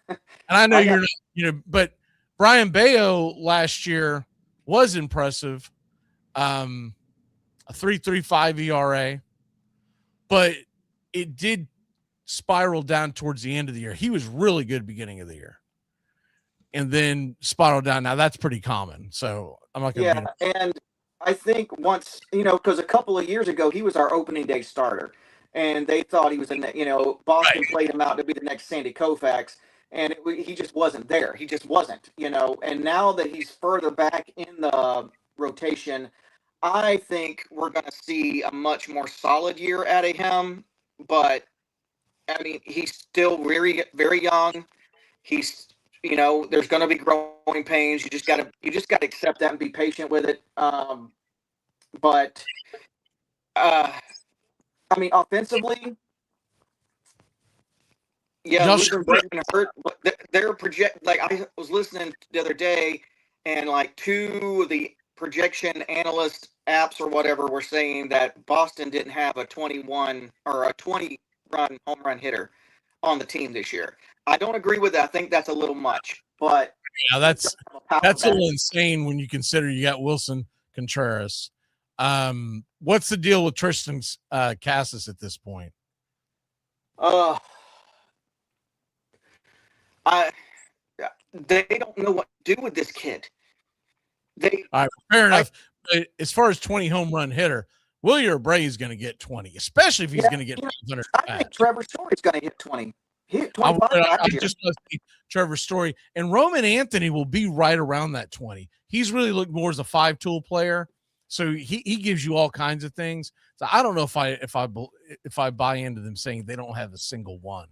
A: And I know you're not, but Brian Bayo last year was impressive. A 3.35 ERA, but it did spiral down towards the end of the year. He was really good beginning of the year and then spiral down. Now that's pretty common. So I'm not going to.
B: Yeah. And I think once, because a couple of years ago, he was our opening day starter and they thought he was Boston played him out to be the next Sandy Koufax. And he just wasn't there. He just wasn't, and now that he's further back in the rotation, I think we're going to see a much more solid year out of him. But I mean, he's still very, very young. He's, there's going to be growing pains. You just got to accept that and be patient with it. But I mean, offensively, yeah, Luther Bregman hurt, but they're like I was listening the other day, and like 2 of the projection analyst apps or whatever were saying that Boston didn't have a 21 or a 20-run home run hitter on the team this year. I don't agree with that. I think that's a little much, but
A: yeah, that's a little insane when you consider you got Wilson Contreras. What's the deal with Tristan Cassis at this point?
B: They don't know what to do with this kid.
A: All right, fair enough. But as far as 20 home run hitter, Wilyer Bray is going to get 20, especially if he's going to get 500.
B: I think Trevor Story's going to hit 20. He hit 25
A: I just want to see Trevor Story. And Roman Anthony will be right around that 20. He's really looked more as a 5-tool player. So he gives you all kinds of things. So I don't know if I buy into them saying they don't have a single one.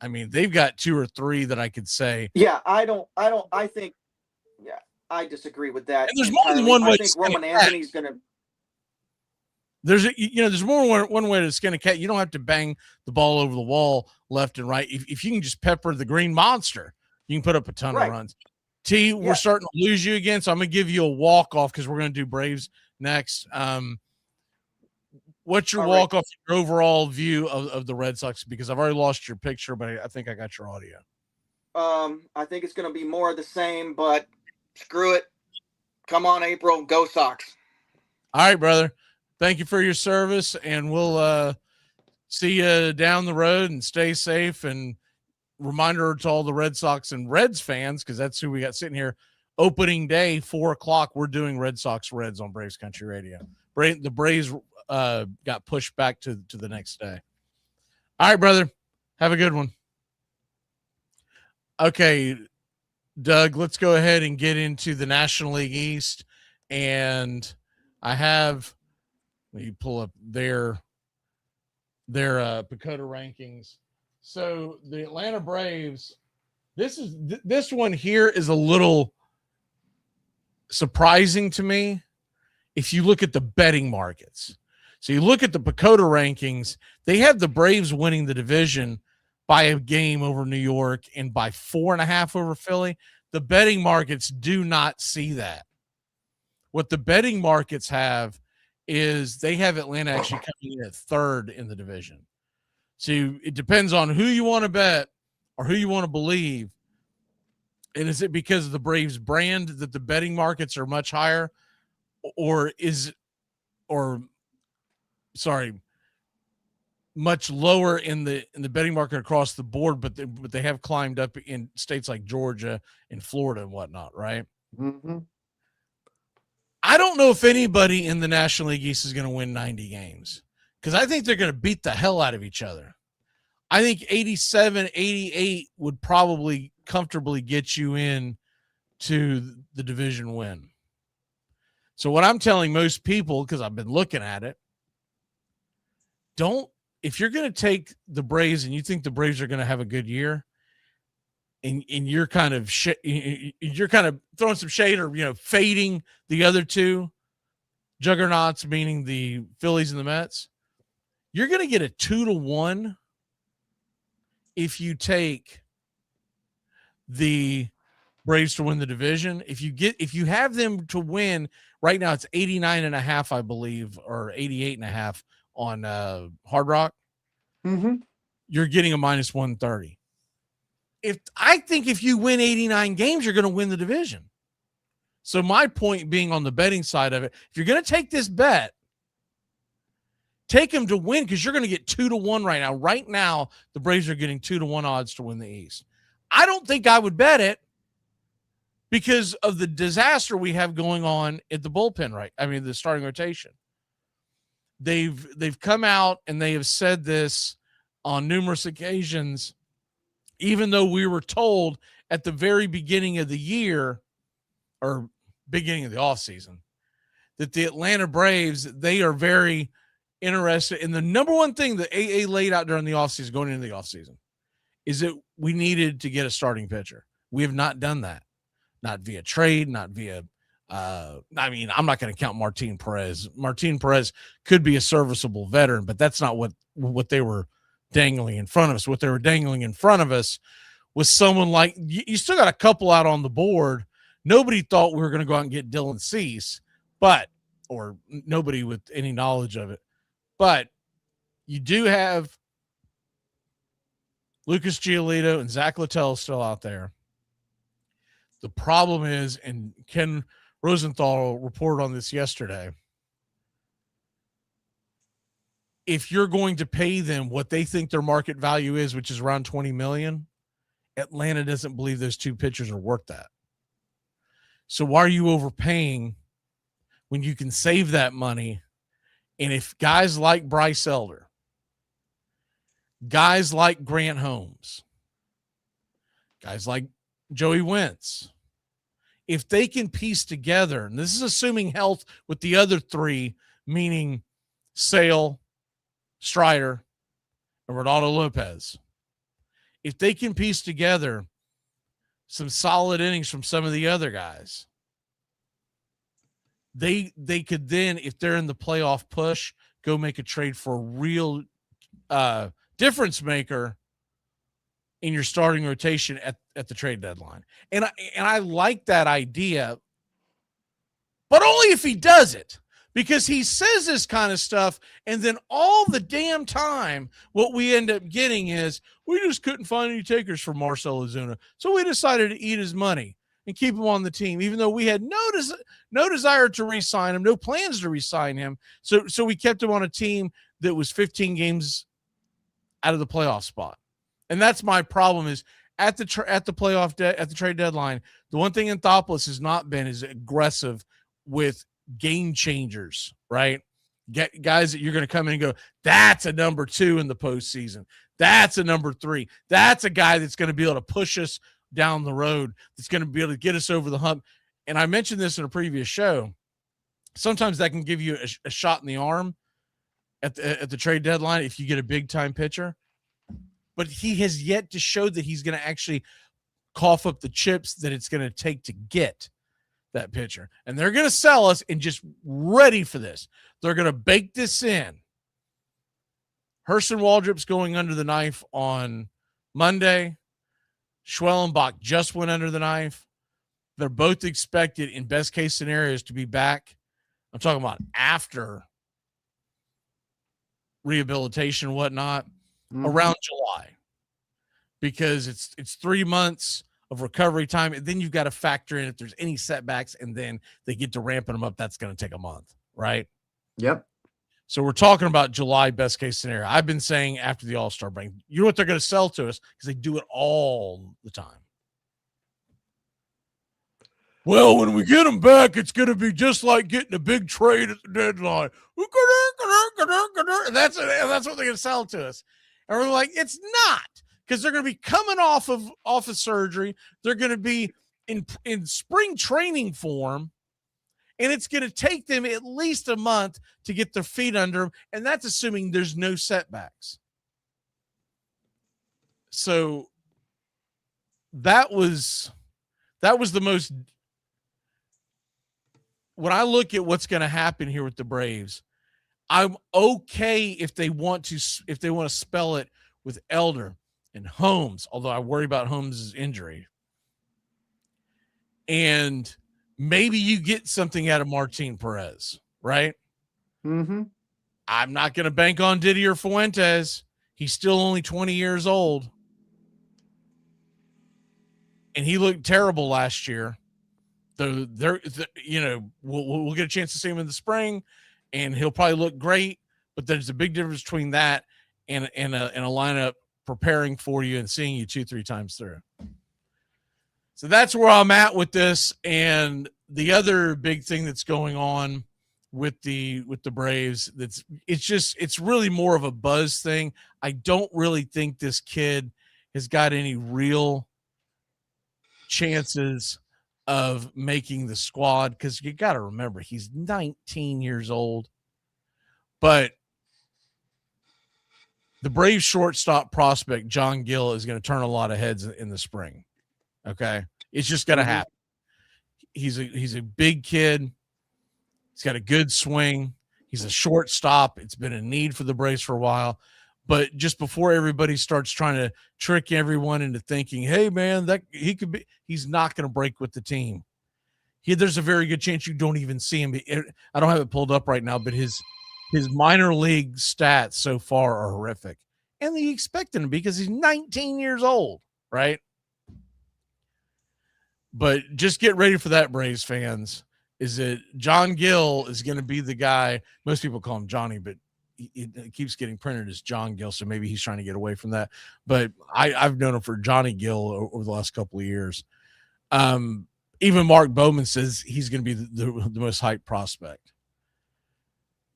A: I mean, they've got 2 or 3 that I could say.
B: Yeah, I think, yeah, I disagree with that
A: And there's more than
B: entirely.
A: one
B: I
A: way to
B: think
A: skin
B: Roman
A: a cat.
B: Anthony's going to,
A: There's more one way to skin a cat. You don't have to bang the ball over the wall left and right. If you can just pepper the green monster, you can put up a ton of
B: right.
A: runs. T, we're starting to lose you again, so I'm going to give you a walk-off because we're going to do Braves next. What's your walk-off, your overall view of the Red Sox? Because I've already lost your picture, but I think I got your audio.
B: I think it's going to be more of the same, but screw it. Come on, April. Go Sox.
A: All right, brother. Thank you for your service, and we'll see you down the road, and stay safe. And reminder to all the Red Sox and Reds fans, because that's who we got sitting here. Opening day, 4:00, we're doing Red Sox Reds on Braves Country Radio. The Braves got pushed back to the next day. All right, brother. Have a good one. Okay, Doug, let's go ahead and get into the National League East. And I have, you pull up their Pacoda rankings. So the Atlanta Braves, this one here is a little surprising to me if you look at the betting markets. So you look at the Pacoda rankings, they have the Braves winning the division by a game over New York and by 4.5 over Philly. The betting markets do not see that. What the betting markets have is they have Atlanta actually coming in at 3rd in the division. So it depends on who you want to bet or who you want to believe. And is it because of the Braves brand that the betting markets are much higher, much lower in the betting market across the board, but they have climbed up in states like Georgia and Florida and whatnot, right?
C: Mm-hmm.
A: I don't know if anybody in the National League East is going to win 90 games because I think they're going to beat the hell out of each other. I think 87, 88 would probably comfortably get you in to the division win. So what I'm telling most people, because I've been looking at it, if you're going to take the Braves and you think the Braves are going to have a good year, and you're kind of you're kind of throwing some shade or fading the other two juggernauts, meaning the Phillies and the Mets, you're going to get a 2-1 if you take the Braves to win the division. If you have them to win right now, it's 89.5, I believe, or 88.5 on Hard Rock.
C: Mm-hmm.
A: You're getting a -130. I think if you win 89 games, you're going to win the division. So my point being on the betting side of it, if you're going to take this bet, take them to win because you're going to get 2-1 right now. Right now, the Braves are getting 2-1 odds to win the East. I don't think I would bet it because of the disaster we have going on at the bullpen, right? I mean, the starting rotation. They've come out and they have said this on numerous occasions, even though we were told at the very beginning of the year or beginning of the offseason that the Atlanta Braves, they are very interested in the number one thing that AA laid out during the offseason, going into the offseason, is that we needed to get a starting pitcher. We have not done that. Not via trade, not via I'm not going to count Martin Perez. Martin Perez could be a serviceable veteran, but that's not what they were dangling in front of us. What they were dangling in front of us was someone like you still got a couple out on the board. Nobody thought we were going to go out and get Dylan Cease, or nobody with any knowledge of it. But you do have Lucas Giolito and Zach Littell still out there. The problem is, and Ken Rosenthal reported on this yesterday, if you're going to pay them what they think their market value is, which is around $20 million, Atlanta doesn't believe those two pitchers are worth that. So why are you overpaying when you can save that money? And if guys like Bryce Elder, guys like Grant Holmes, guys like Joey Wentz, if they can piece together, and this is assuming health with the other three, meaning Sale, Strider, and Ronaldo Lopez. if they can piece together some solid innings from some of the other guys, they could then, if they're in the playoff push, go make a trade for a real difference maker in your starting rotation at the trade deadline. And I like that idea, but only if he does it. Because he says this kind of stuff, and then all the damn time, what we end up getting is we just couldn't find any takers for Marcell Ozuna, so we decided to eat his money and keep him on the team, even though we had no desire to re-sign him, no plans to re-sign him. So we kept him on a team that was 15 games out of the playoff spot, and that's my problem. Is at the trade deadline, the one thing Anthopoulos has not been is aggressive with game changers, right? Get guys that you're going to come in and go, that's a number 2 in the postseason. That's a number 3. That's a guy that's going to be able to push us down the road. That's going to be able to get us over the hump. And I mentioned this in a previous show. Sometimes that can give you a shot in the arm at the trade deadline if you get a big time pitcher. But he has yet to show that he's going to actually cough up the chips that it's going to take to get that pitcher. And they're going to sell us, and just ready for this. They're going to bake this in. Hurston Waldrop's going under the knife on Monday. Schwellenbach just went under the knife. They're both expected, in best case scenarios, to be back. I'm talking about after rehabilitation and whatnot, around July, because it's 3 months of recovery time, and then you've got to factor in if there's any setbacks, and then they get to ramping them up. That's going to take a month, right?
C: Yep.
A: So we're talking about July best case scenario. I've been saying after the All-Star break, you know what they're going to sell to us, because they do it all the time. Well, when we get them back, it's going to be just like getting a big trade at the deadline. And that's what they're going to sell to us. And we're like, it's not, because they're going to be coming off of surgery. They're going to be in spring training form, and it's going to take them at least a month to get their feet under them, and that's assuming there's no setbacks. So that was the most. When I look at what's going to happen here with the Braves, I'm okay if they want to spell it with Elder and Holmes, although I worry about Holmes' injury. And maybe you get something out of Martin Perez, right?
C: Mm-hmm.
A: I'm not going to bank on Didier Fuentes. He's still only 20 years old. And he looked terrible last year. We'll get a chance to see him in the spring, and he'll probably look great. But there's a big difference between that and a lineup preparing for you and seeing you 2-3 times through. So that's where I'm at with this. And the other big thing that's going on with the Braves, it's really more of a buzz thing. I don't really think this kid has got any real chances of making the squad, because you got to remember he's 19 years old. But the Braves shortstop prospect John Gill is going to turn a lot of heads in the spring. Okay, it's just going to happen. He's a big kid. He's got a good swing. He's a shortstop. It's been a need for the Braves for a while. But just before everybody starts trying to trick everyone into thinking, hey, man, that he's not going to break with the team. There's a very good chance you don't even see him. I don't have it pulled up right now, but his minor league stats so far are horrific. And you expect him to be, because he's 19 years old, right? But just get ready for that, Braves fans. Is that John Gill is going to be the guy. Most people call him Johnny, but it keeps getting printed as John Gill, so maybe he's trying to get away from that. But I've known him for Johnny Gill over the last couple of years. Even Mark Bowman says he's going to be the most hyped prospect.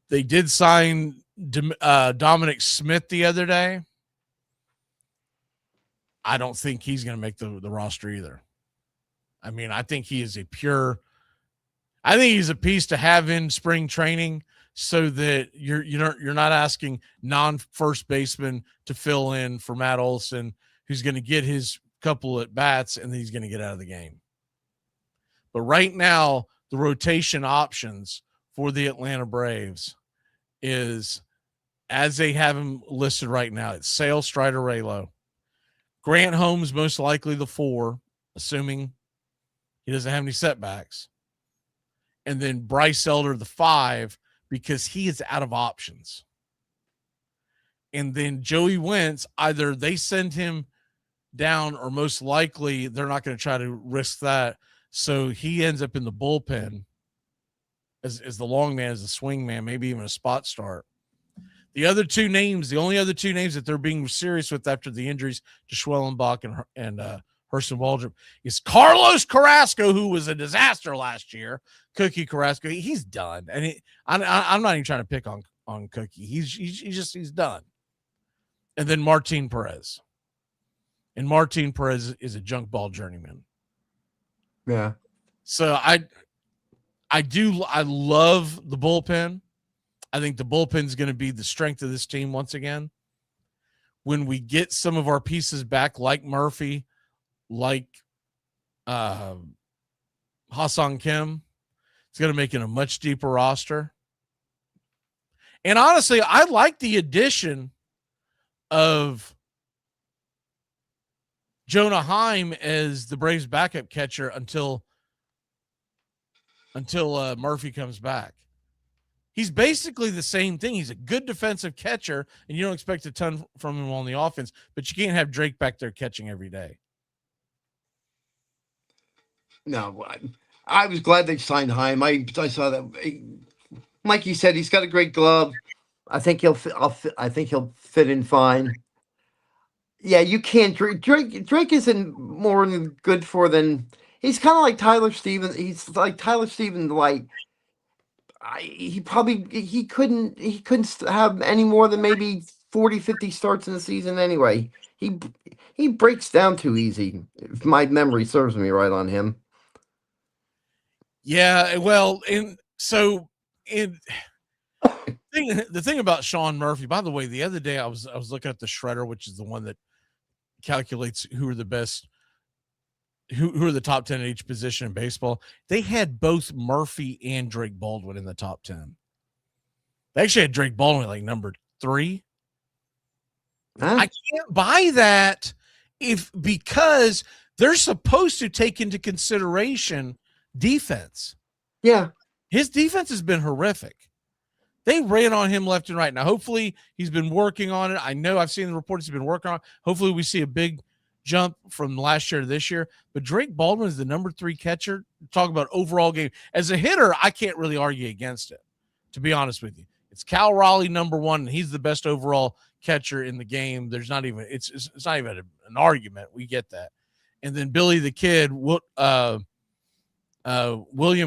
A: They did sign Dominic Smith the other day. I don't think he's going to make the roster either. I mean, I think he is a pure I think he's a piece to have in spring training so that you're not asking non-first baseman to fill in for Matt Olson, who's going to get his couple at bats and then he's going to get out of the game. But right now, the rotation options for the Atlanta Braves is, as they have him listed right now, it's Sale, Strider, Raylo. Grant Holmes most likely the 4, assuming he doesn't have any setbacks. And then Bryce Elder the 5, because he is out of options. And then Joey Wentz, either they send him down or most likely they're not going to try to risk that. So he ends up in the bullpen as the long man, as the swing man, maybe even a spot start. The only other two names that they're being serious with after the injuries to Schwellenbach and Hurston Waldrop is Carlos Carrasco, who was a disaster last year. Cookie Carrasco, he's done. And I'm not even trying to pick on Cookie. He's done. And then Martin Perez. And Martin Perez is a junk ball journeyman.
C: Yeah.
A: So I love the bullpen. I think the bullpen is going to be the strength of this team once again. When we get some of our pieces back, like Murphy, like Hassan Kim, it's going to make it a much deeper roster. And honestly, I like the addition of Jonah Heim as the Braves backup catcher until Murphy comes back. He's basically the same thing. He's a good defensive catcher, and you don't expect a ton from him on the offense, but you can't have Drake back there catching every day.
C: No, I was glad they signed Heim. I saw that. Like you said, he's got a great glove. I think he'll fit in fine. Yeah, you can't. Drake isn't more good for than he's kind of like Tyler Stevens. He's like Tyler Stevens. Like he couldn't have any more than maybe 40, 50 starts in the season anyway. He breaks down too easy. If my memory serves me right on him.
A: Yeah, well, the thing about Sean Murphy, by the way, the other day I was looking at the Shredder, which is the one that calculates who are the best, who are the top 10 at each position in baseball. They had both Murphy and Drake Baldwin in the top 10. They actually had Drake Baldwin like number 3. Huh? I can't buy that because they're supposed to take into consideration defense.
C: Yeah.
A: His defense has been horrific. They ran on him left and right. Now, hopefully he's been working on it. I know I've seen the reports he's been working on it. Hopefully we see a big jump from last year to this year. But Drake Baldwin is the number 3 catcher. Talk about overall game. As a hitter, I can't really argue against it, to be honest with you. It's Cal Raleigh number 1, and he's the best overall catcher in the game. There's not even it's not even an argument. We get that. And then Billy the Kid, William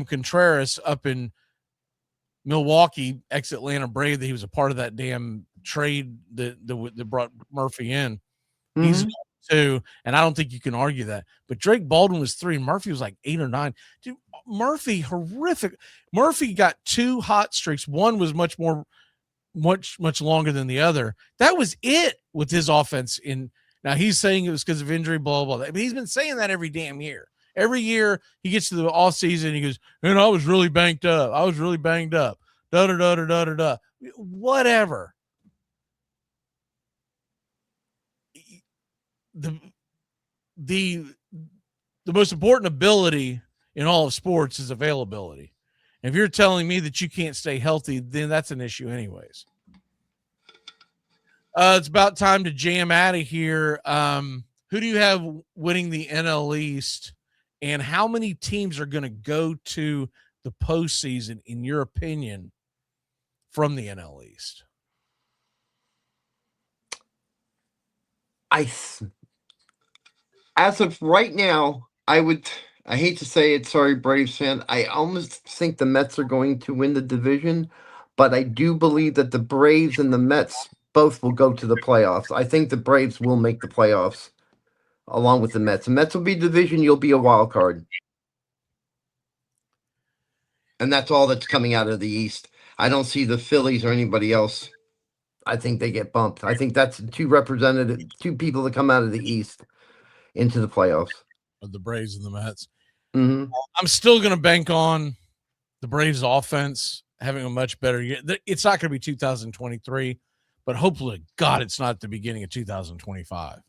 A: Contreras up in Milwaukee, ex-Atlanta Brave, that he was a part of that damn trade that brought Murphy in. Mm-hmm. He's 2, and I don't think you can argue that. But Drake Baldwin was 3, and Murphy was like 8 or 9. Dude, Murphy, horrific. Murphy got 2 hot streaks. One was much longer than the other. That was it with his offense. Now he's saying it was because of injury, blah, blah, blah. But he's been saying that every damn year. Every year he gets to the off season, he goes, and I was really banged up. Da da da da da da da. Whatever. The most important ability in all of sports is availability. And if you're telling me that you can't stay healthy, then that's an issue, anyways. It's about time to jam out of here. Who do you have winning the NL East? And how many teams are going to go to the postseason, in your opinion, from the NL East?
C: As of right now, I hate to say it, sorry, Braves fan, I almost think the Mets are going to win the division, but I do believe that the Braves and the Mets both will go to the playoffs. I think the Braves will make the playoffs along with the Mets. The Mets will be division, you'll be a wild card. And that's all that's coming out of the East. I don't see the Phillies or anybody else. I think they get bumped. I think that's two people that come out of the East into the playoffs.
A: Of the Braves and the Mets.
C: Mm-hmm.
A: I'm still going to bank on the Braves offense having a much better year. It's not going to be 2023, but hopefully, God, it's not the beginning of 2025.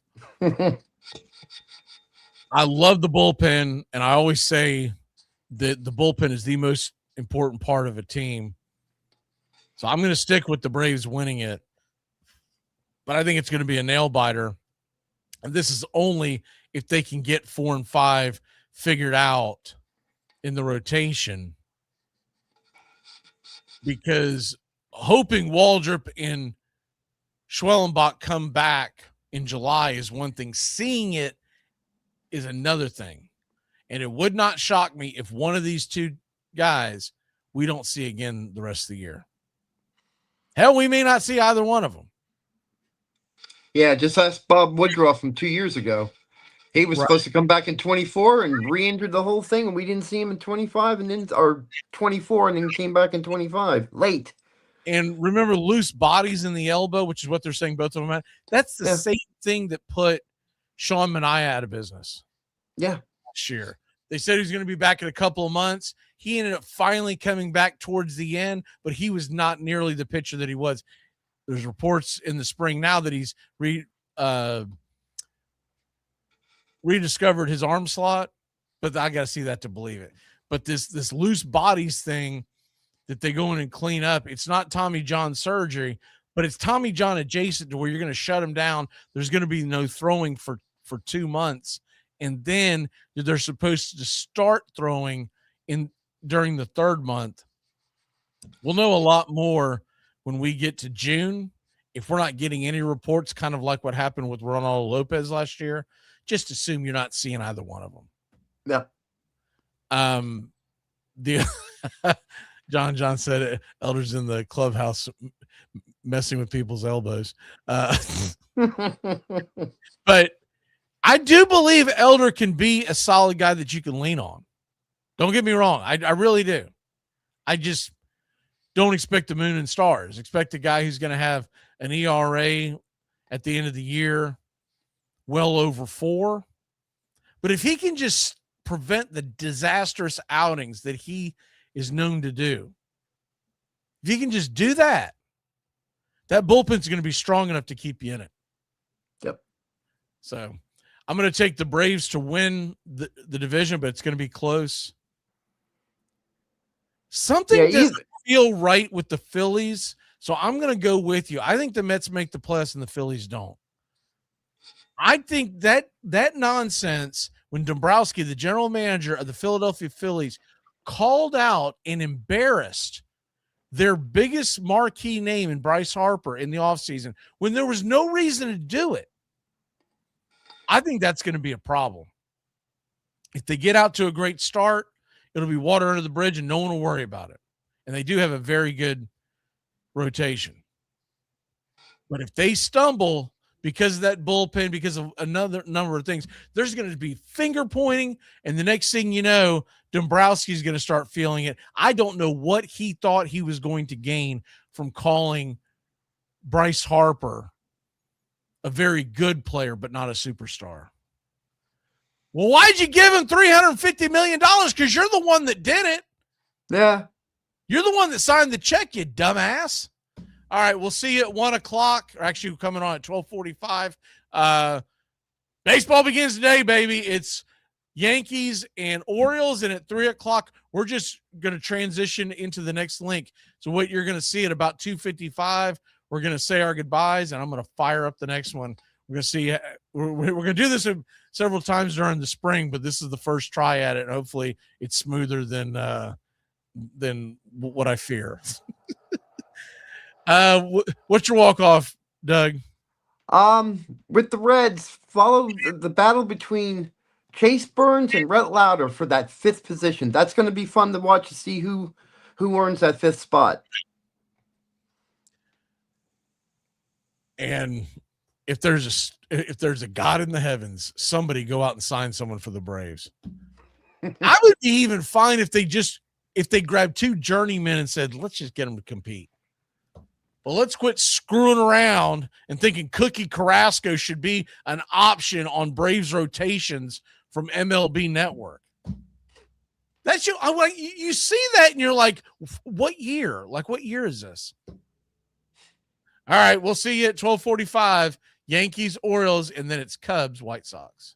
A: I love the bullpen, and I always say that the bullpen is the most important part of a team. So I'm going to stick with the Braves winning it, but I think it's going to be a nail biter. And this is only if they can get 4 and 5 figured out in the rotation, because hoping Waldrop and Schwellenbach come back in July is one thing. Seeing it is another thing. And it would not shock me if one of these two guys we don't see again the rest of the year. Hell, we may not see either one of them.
C: Yeah, just ask Bob Woodruff from 2 years ago. He was supposed to come back in 24 and re-injured the whole thing, and we didn't see him in 25 and then or 24 and then came back in 25 late.
A: And remember, loose bodies in the elbow, which is what they're saying both of them had. That's the same thing that put Sean Manaea out of business.
C: Yeah.
A: Last year. They said he was going to be back in a couple of months. He ended up finally coming back towards the end, but he was not nearly the pitcher that he was. There's reports in the spring now that he's rediscovered his arm slot, but I got to see that to believe it. But this loose bodies thing that they go in and clean up, it's not Tommy John surgery, but it's Tommy John adjacent to where you're going to shut him down. There's going to be no throwing for 2 months. And then they're supposed to start throwing during the 3rd month. We'll know a lot more when we get to June. If we're not getting any reports, kind of like what happened with Ronaldo Lopez last year, just assume you're not seeing either one of them.
C: Yeah.
A: John said Elder's in the clubhouse messing with people's elbows. But I do believe Elder can be a solid guy that you can lean on. Don't get me wrong. I really do. I just don't expect the moon and stars. Expect a guy who's going to have an ERA at the end of the year well over 4. But if he can just prevent the disastrous outings that he is known to do, if he can just do that, that bullpen's going to be strong enough to keep you in it.
C: Yep.
A: So I'm going to take the Braves to win the division, but it's going to be close. Something doesn't feel right with the Phillies, so I'm going to go with you. I think the Mets make the playoffs and the Phillies don't. I think that nonsense when Dombrowski, the general manager of the Philadelphia Phillies, called out and embarrassed their biggest marquee name in Bryce Harper in the offseason when there was no reason to do it. I think that's going to be a problem. If they get out to a great start, it'll be water under the bridge and no one will worry about it. And they do have a very good rotation. But if they stumble because of that bullpen, because of another number of things, there's going to be finger pointing. And the next thing you know, Dombrowski's going to start feeling it. I don't know what he thought he was going to gain from calling Bryce Harper a very good player, but not a superstar. Well, why'd you give him $350 million? Because you're the one that did it.
C: Yeah.
A: You're the one that signed the check, you dumbass. All right, we'll see you at 1 o'clock. Or actually, we're coming on at 12:45. Baseball begins today, baby. It's Yankees and Orioles, and at 3 o'clock, we're just going to transition into the next link. So what you're going to see at about 2:55, we're going to say our goodbyes, and I'm going to fire up the next one. We're going to see. We're going to do this several times during the spring, but this is the first try at it. And hopefully, it's smoother than what I fear. What's your walk off, Doug?
C: With the Reds, follow the battle between Chase Burns and Rhett Lauder for that 5th position. That's going to be fun to watch to see who earns that 5th spot.
A: And if there's a God in the heavens, somebody go out and sign someone for the Braves. I would be even fine if they just if they grabbed 2 journeymen and said, let's just get them to compete. But let's quit screwing around and thinking Cookie Carrasco should be an option on Braves rotations from MLB Network. That's you see that and you're like, what year? Like, what year is this? All right, we'll see you at 12:45. Yankees, Orioles, and then it's Cubs, White Sox.